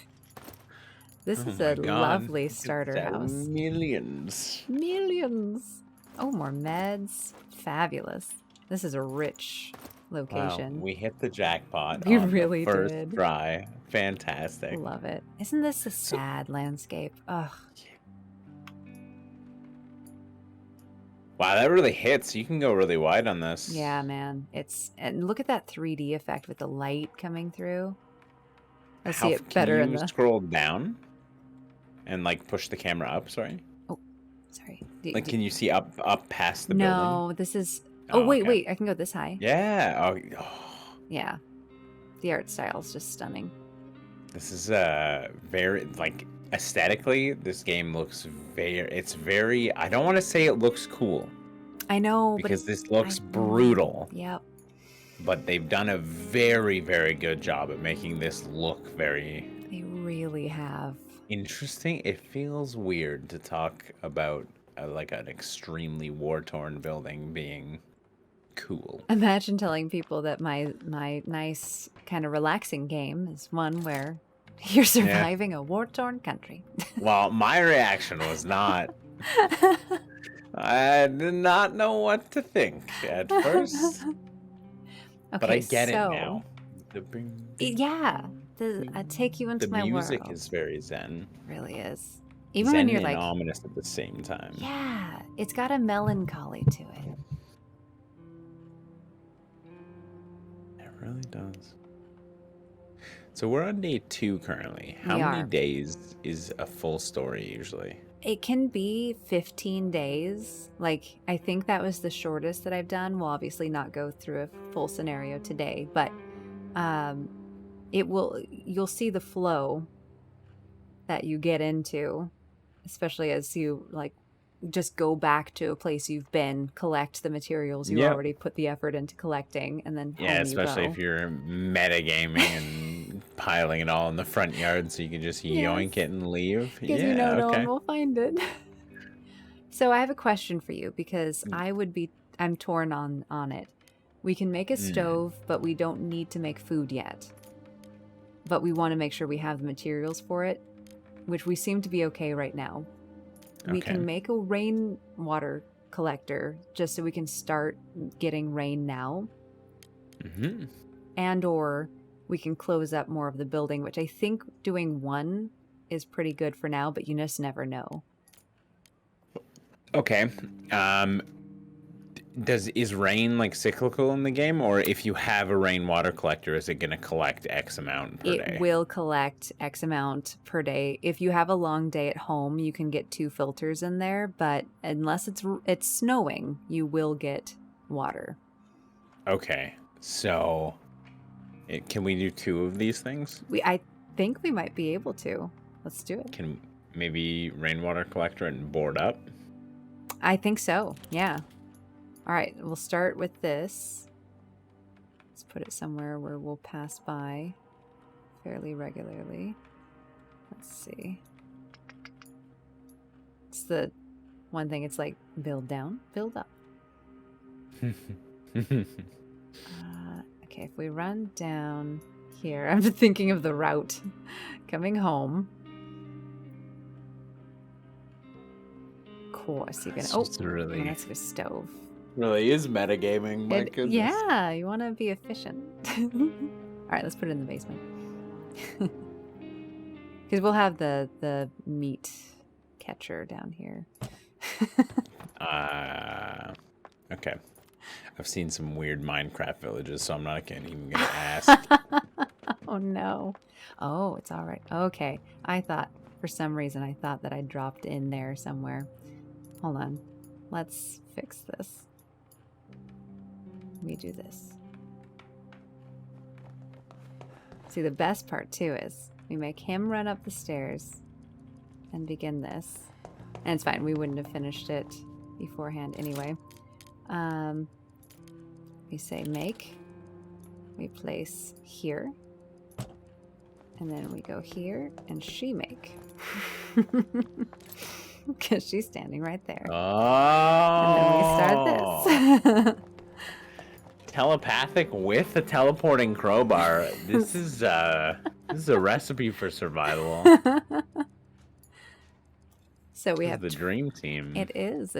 This Oh is my a god. lovely You could starter sell house. millions. Millions. Oh, more meds. Fabulous. This is a rich Wow, location. we hit the jackpot We on the really first did. try. Fantastic. Love it. Isn't this a So- sad landscape? Ugh. Wow, that really hits. You can go really wide on this. Yeah, man. And look at that 3D effect with the light coming through. I see it better can in you the. scroll down and like push the camera up? Sorry. Oh, sorry. Like, can you see up past the No, this is. Oh, Oh, wait, okay. wait. I can go this high. building? Yeah. Oh, Yeah. The art style is just stunning. this is very like aesthetically. This game looks it's very. I don't want to say it looks cool I know, because but this looks I- brutal. Yep. But they've done a very, very good job at making this look very They really have. interesting. It feels weird to talk about like an extremely war-torn building being cool. Imagine telling people that my nice kind of relaxing game is one where you're surviving a war-torn country. Well, my reaction was not. I did not know what to think at first, Okay, but I get it so, now. Yeah, I take you into The my music world. is very zen. Really is. Even Zen when you're and like, ominous at the same time. yeah, it's got a melancholy to it. It really does. So we're on day 2 currently. How We many are. days is a full story usually? It can be 15 days. Like, I think that was the shortest that I've done. We'll obviously not go through a full scenario today, but you'll see the flow that you get into, especially as you like just go back to a place you've been, collect the materials you Yep. already put the effort into collecting, and then Yeah, home especially you go. if you're metagaming and piling it all in the front yard so you can just yoink it and leave. Because Yeah, you know no okay. one will find it. So I have a question for you because Mm. I'm torn on it. We can make a stove, but we don't need to make food yet. But we want to make sure we have the materials for it, which we seem to be okay right now. We Okay. can make a rainwater collector just so we can start getting rain now. Mm-hmm. And or we can close up more of the building, which I think doing one is pretty good for now, but you just never know. Okay. Is rain like cyclical in the game, or if you have a rainwater collector, is it going to collect X amount per day? It will collect X amount per day. If you have a long day at home, you can get 2 filters in there, but unless it's snowing, you will get water. Okay. So, can we do 2 of these things? I think we might be able to. Let's do it. Can maybe rainwater collector and board up? I think so. Yeah. All right, we'll start with this. Let's put it somewhere where we'll pass by fairly regularly. Let's see. It's the one thing, it's like build down, build up. Okay, if we run down here, I'm thinking of the route coming home. Of course, you're gonna. That's really- that's a stove. Really is metagaming, my goodness. Yeah, you want to be efficient. All right, let's put it in the basement. Because we'll have the meat catcher down here. Okay. I've seen some weird Minecraft villages, so I'm not even gonna ask. Oh no. Oh, it's all right. Okay. For some reason, I thought that I dropped in there somewhere. Hold on. Let's fix this. We do this. See, the best part too is we make him run up the stairs and begin this. And it's fine. We wouldn't have finished it beforehand anyway. We say make. We place here. And then we go here and she make. Because she's standing right there. Oh. And then we start this. Telepathic with a teleporting crowbar. This is a recipe for survival. So we This have is the dream team. It is.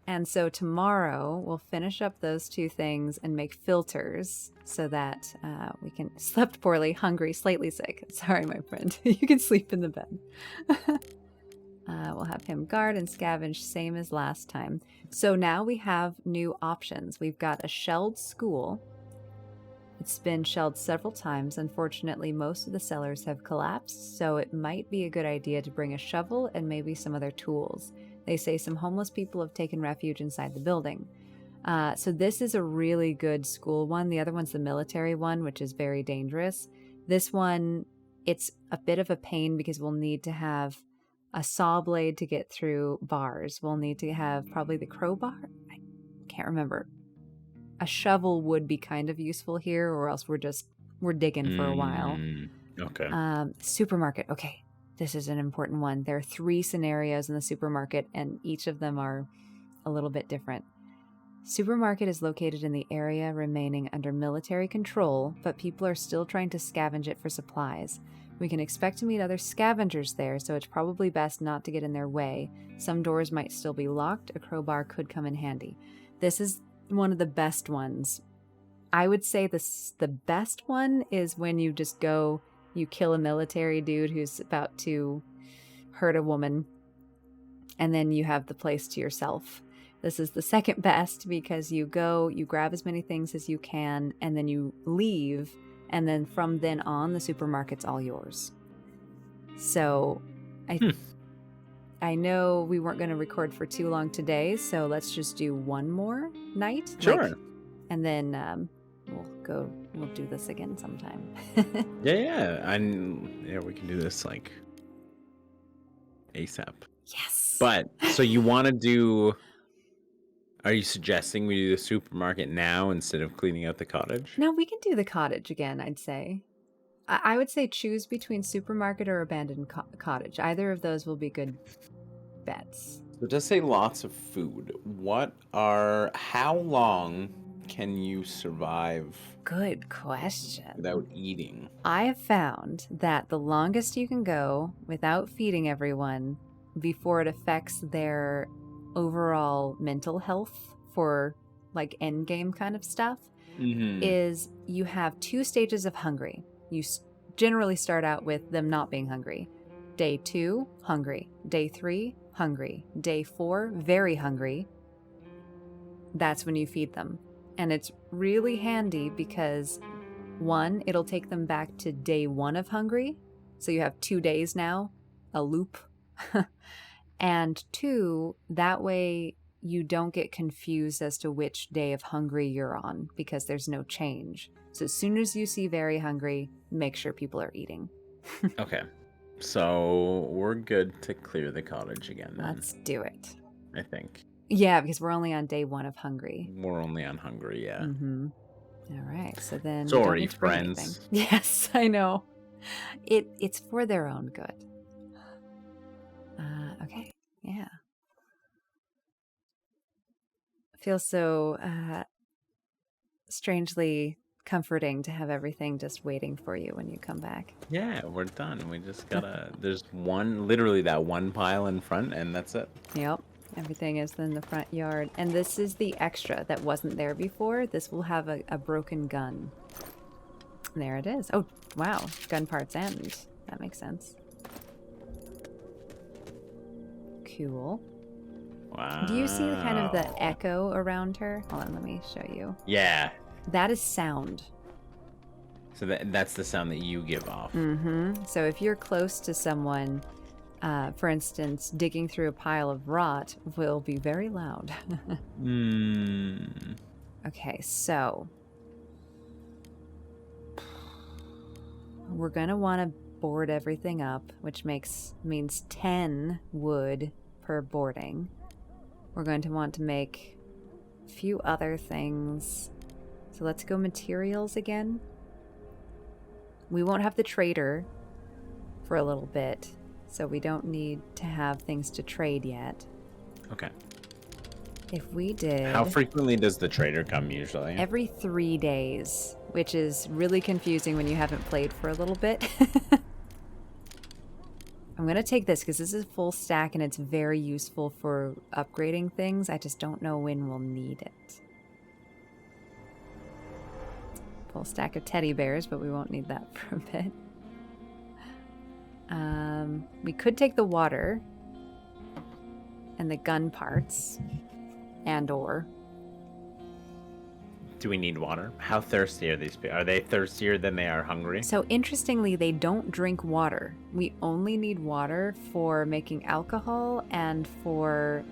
And so tomorrow we'll finish up those two things and make filters so that we can slept poorly, hungry, slightly sick. Sorry, my friend. You can sleep in the bed. We'll have him guard and scavenge, same as last time. So now we have new options. We've got a shelled school. It's been shelled several times. Unfortunately, most of the cellars have collapsed, so it might be a good idea to bring a shovel and maybe some other tools. They say some homeless people have taken refuge inside the building. So this is a really good school one. The other one's the military one, which is very dangerous. This one, it's a bit of a pain because we'll need to have a saw blade to get through bars. We'll need to have probably the crowbar. I can't remember. A shovel would be kind of useful here, or else we're digging for a while. Okay. Supermarket. Okay. This is an important one. There are 3 scenarios in the supermarket, and each of them are a little bit different. Supermarket is located in the area remaining under military control, but people are still trying to scavenge it for supplies. We can expect to meet other scavengers there, so it's probably best not to get in their way. Some doors might still be locked. A crowbar could come in handy. This is one of the best ones. I would say the best one is when you just go, you kill a military dude who's about to hurt a woman, and then you have the place to yourself. This is the second best because you go, you grab as many things as you can, and then you leave, and then from then on, the supermarket's all yours. So, I know we weren't going to record for too long today, so let's just do one more night. Sure. And then we'll do this again sometime. Yeah. We can do this like ASAP. Yes. But so you want to do? Are you suggesting we do the supermarket now instead of cleaning out the cottage? No, we can do the cottage again, I'd say. I would say choose between supermarket or abandoned cottage. Either of those will be good bets. So it does say lots of food. How long can you survive? Good question. Without eating? I have found that the longest you can go without feeding everyone before it affects their overall mental health for like end game kind of stuff is you have 2 stages of hungry. You generally start out with them not being hungry. Day 2, hungry. Day 3, hungry. Day 4, very hungry. That's when you feed them. And it's really handy because 1, it'll take them back to day 1 of hungry. So you have 2 days now, a loop. And 2, that way you don't get confused as to which day of hungry you're on because there's no change. So as soon as you see very hungry, make sure people are eating. Okay. So we're good to clear the cottage again then. Let's do it. I think. Yeah, because we're only on day 1 of hungry. We're only on hungry, yeah. Mm-hmm. All right, so then... Sorry, friends. Yes, I know. It's for their own good. Okay, yeah. Feels so strangely comforting to have everything just waiting for you when you come back. Yeah, we're done. We just gotta... There's literally that one pile in front, and that's it. Yep. Everything is in the front yard. And this is the extra that wasn't there before. This will have a broken gun. There it is. Oh, wow. Gun parts end. That makes sense. Cool. Wow. Do you see the kind of the echo around her? Hold on, let me show you. Yeah. That is sound. So that's the sound that you give off. Mm-hmm. So if you're close to someone, for instance, digging through a pile of rot will be very loud. Okay, so we're going to want to board everything up, which means 10 wood per boarding. We're going to want to make a few other things. So let's go materials again. we won't have the trader for a little bit, so we don't need to have things to trade yet. Okay. If we did... How frequently does the trader come usually? Every 3 days, which is really confusing when you haven't played for a little bit. I'm going to take this because this is full stack and it's very useful for upgrading things. I just don't know when we'll need it. Full stack of teddy bears, but we won't need that for a bit. We could take the water and the gun parts and or. Do we need water? How thirsty are these people? Are they thirstier than they are hungry? So interestingly, they don't drink water. We only need water for making alcohol and for,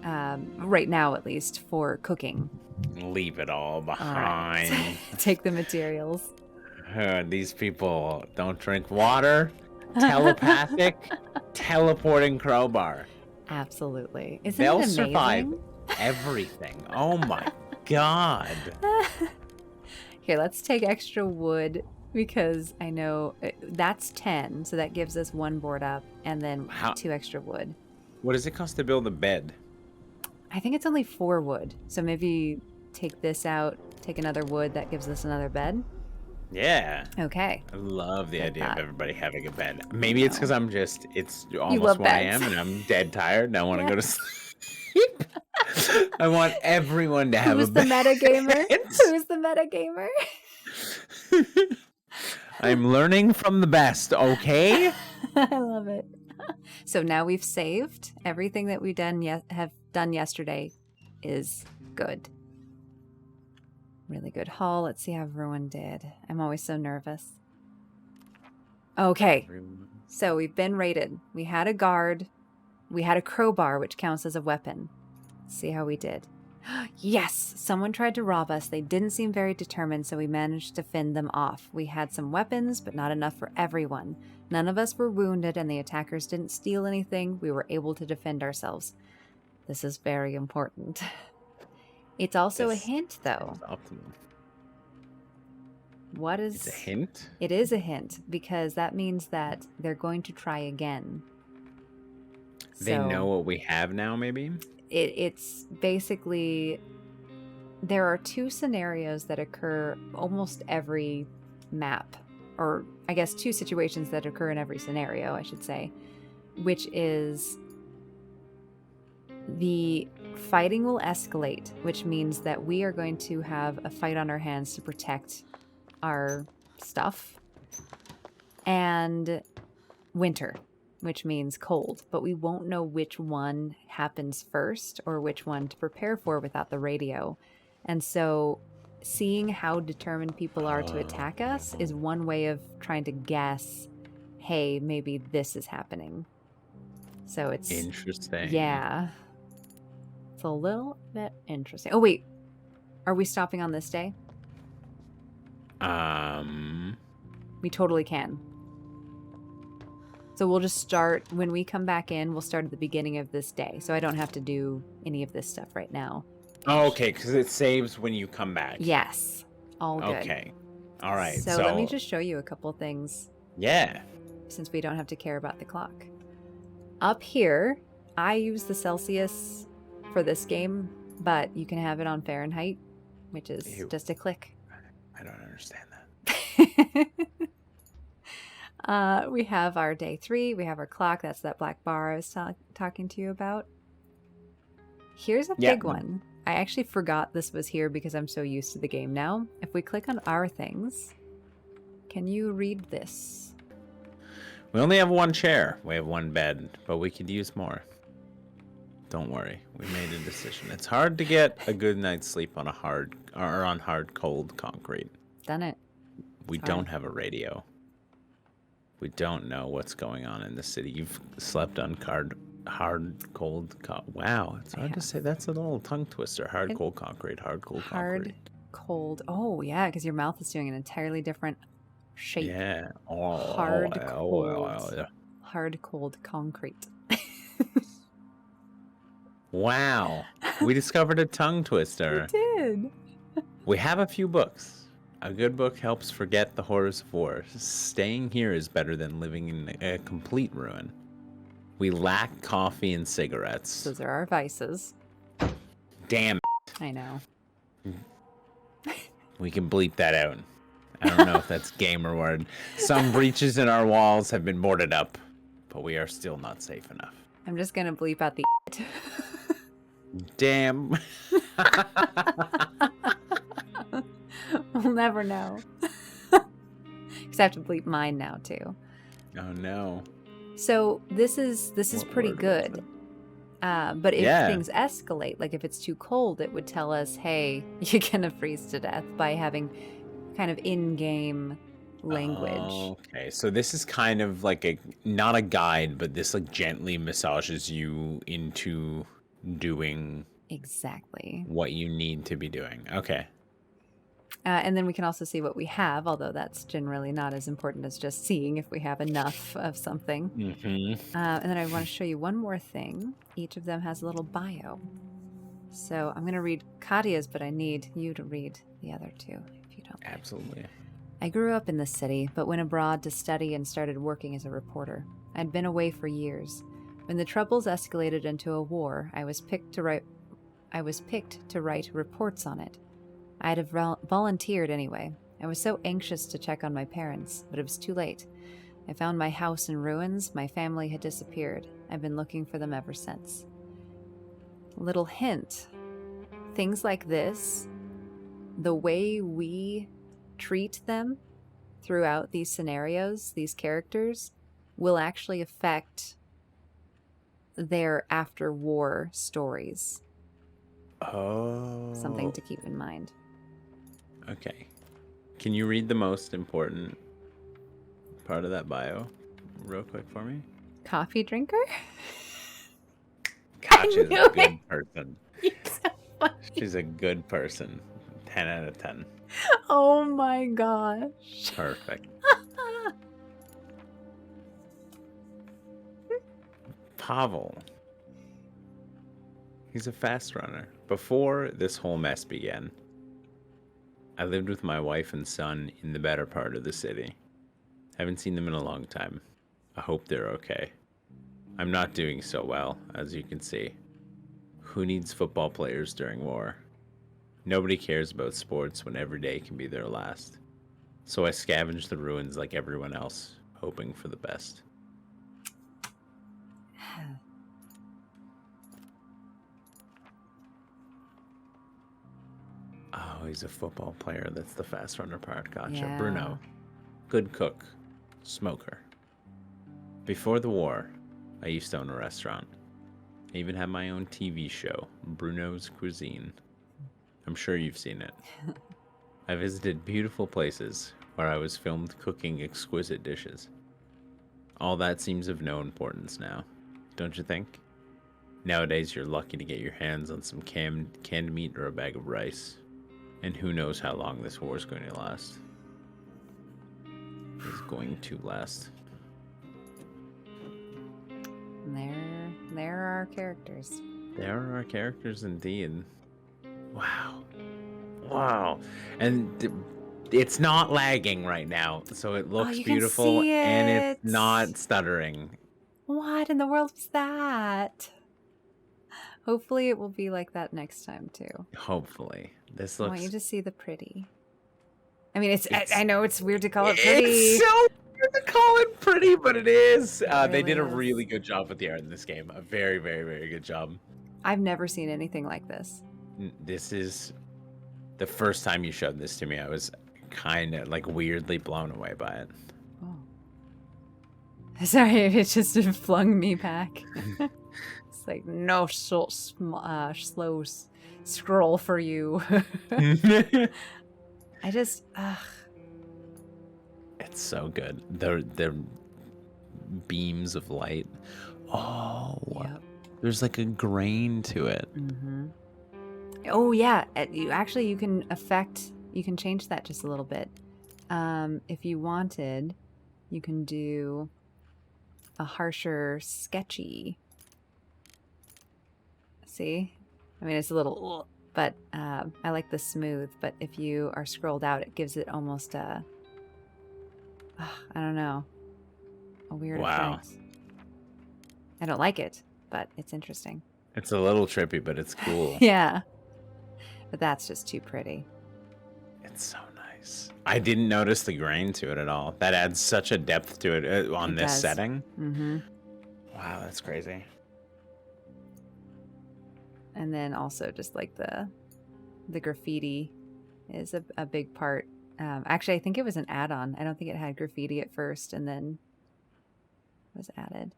right now at least, for cooking. Leave it all behind. Right. Take the materials. These people don't drink water. Telepathic, teleporting crowbar. Absolutely. Isn't They'll it amazing? survive everything. Oh my god. Okay, let's take extra wood because I know that's 10, so that gives us 1 board up and then 2 extra wood. What does it cost to build a bed? I think it's only 4 wood, so maybe take this out, take another wood, that gives us another bed. Yeah. Okay. I love the idea of everybody having a bed. I Maybe it's because it's almost 1 a.m. and I'm dead tired and I want to go to sleep. I want everyone to have Who's a bed. The meta gamer? Who's the meta gamer? I'm learning from the best, okay? I love it. So now we've saved. Everything that we've have done yesterday is good. Really good haul. Let's see how Rune did. I'm always so nervous. Okay. So we've been raided. We had a guard. We had a crowbar, which counts as a weapon. Let's see how we did. Yes! Someone tried to rob us. They didn't seem very determined, so we managed to fend them off. We had some weapons, but not enough for everyone. None of us were wounded, and the attackers didn't steal anything. We were able to defend ourselves. This is very important. It's also a hint, though. Optimal. What is... It's a hint? It is a hint, because that means that they're going to try again. They know what we have now, maybe? It's basically... There are 2 scenarios that occur almost every map. Or, I guess, 2 situations that occur in every scenario, I should say. Which is... The fighting will escalate, which means that we are going to have a fight on our hands to protect our stuff. And winter, which means cold. But we won't know which one happens first or which one to prepare for without the radio. And so seeing how determined people are to attack us is one way of trying to guess, hey, maybe this is happening. So it's... Interesting. Yeah. It's a little bit interesting. Oh, wait. Are we stopping on this day? We totally can. So we'll just start, when we come back in, we'll start at the beginning of this day. So I don't have to do any of this stuff right now. Oh, okay, because it saves when you come back. Yes. All good. Okay. All right. So let me just show you a couple things. Yeah. Since we don't have to care about the clock. Up here, I use the Celsius for this game, but you can have it on Fahrenheit, which is just a click. I don't understand that. We have our day 3. We have our clock. That's that black bar I was talking to you about. Here's a big one. I actually forgot this was here because I'm so used to the game now. If we click on our things, can you read this? We only have 1 chair. We have 1 bed, but we could use more. Don't worry. We made a decision. It's hard to get a good night's sleep on hard, cold concrete. Done it. We don't have a radio. We don't know what's going on in the city. You've slept on cold. Wow, it's hard to say. That's a little tongue twister. Cold concrete. Hard, cold. Oh, yeah, because your mouth is doing an entirely different shape. Yeah. Hard, cold concrete. Wow. We discovered a tongue twister. We did. We have a few books. A good book helps forget the horrors of war. Staying here is better than living in a complete ruin. We lack coffee and cigarettes. Those are our vices. Damn. I know. We can bleep that out. I don't know if that's gamer word. Some breaches in our walls have been boarded up, but we are still not safe enough. I'm just gonna bleep out the Damn. We'll never know. Because I have to bleep mine now too. Oh no. So this is What pretty word was good. But if Yeah. things escalate, like if it's too cold, it would tell us, hey, you're gonna freeze to death, by having kind of in-game language. Okay, so this is kind of like not a guide, but this like gently massages you into doing Exactly. what you need to be doing. Okay. And then we can also see what we have, although that's generally not as important as just seeing if we have enough of something. Mm-hmm. And then I want to show you one more thing. Each of them has a little bio. So I'm going to read Kadia's, but I need you to read the other two, if you don't mind. Absolutely. I grew up in the city, but went abroad to study and started working as a reporter. I'd been away for years. When the troubles escalated into a war, I was picked to write reports on it. I'd have volunteered anyway. I was so anxious to check on my parents, but it was too late. I found my house in ruins. My family had disappeared. I've been looking for them ever since. Little hint. Things like this, the way we treat them throughout these scenarios, these characters, will actually affect their after-war stories. Oh. Something to keep in mind. Okay. Can you read the most important part of that bio real quick for me? Coffee drinker? Katya's a knew good person. You're so funny. She's a good person. 10 out of 10. Oh my gosh. Perfect. Pavel. He's a fast runner. Before this whole mess began, I lived with my wife and son in the better part of the city. Haven't seen them in a long time. I hope they're okay. I'm not doing so well, as you can see. Who needs football players during war? Nobody cares about sports when every day can be their last. So I scavenge the ruins like everyone else, hoping for the best. Oh, he's a football player. That's the fast runner part. Gotcha. Yeah. Bruno. Good cook. Smoker. Before the war, I used to own a restaurant. I even had my own TV show, Bruno's Cuisine. I'm sure you've seen it. I visited beautiful places where I was filmed cooking exquisite dishes. All that seems of no importance now, don't you think? Nowadays, you're lucky to get your hands on some canned meat or a bag of rice. And who knows how long this war is going to last. It's going to last. There are our characters. There are our characters indeed. Wow. Wow. And it's not lagging right now, so it looks you can beautiful see and it. it's not stuttering. What in the world was that? Hopefully it will be like that next time too. Hopefully. This I want you looks to see the pretty. I mean, I know it's weird to call it pretty. It's so weird to call it pretty, but it is. They really did a is. really good job with the art in this game. A very, very, very good job. I've never seen anything like this. This is the first time you showed this to me. I was kind of like weirdly blown away by it. Oh. Sorry, it just flung me back. It's like no slow scroll for you. I just It's so good. The beams of light. Oh, Yep. There's like a grain to it. Mm-hmm. Oh yeah, you can change that just a little bit. If you wanted, you can do a harsher sketchy. See? I mean, it's a little, But I like the smooth, but if you are scrolled out, it gives it almost a, I don't know, a weird effect. I don't like it, but it's interesting. It's a little trippy, but it's cool. Yeah. But that's just too pretty. It's so nice. I didn't notice the grain to it at all. That adds such a depth to it on this setting. Mm-hmm. Wow, that's crazy. And then also just like the graffiti is a big part. Actually, I think it was an add-on. I don't think it had graffiti at first and then was added.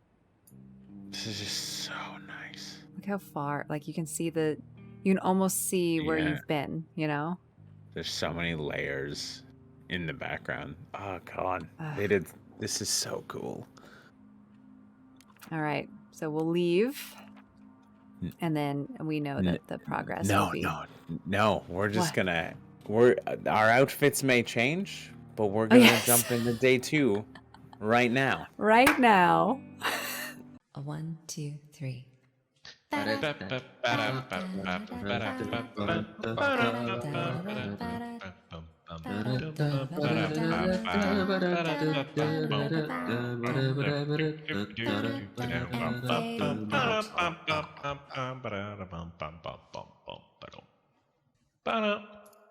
This is just so nice. Look how far, like you can almost see where you've been, you know? There's so many layers in the background. Oh God, this is so cool. All right, so we'll leave. And then we know that the progress will be... No. We're just gonna... Our outfits may change, but we're gonna jump into day 2 right now. Right now. 1, 2, 3.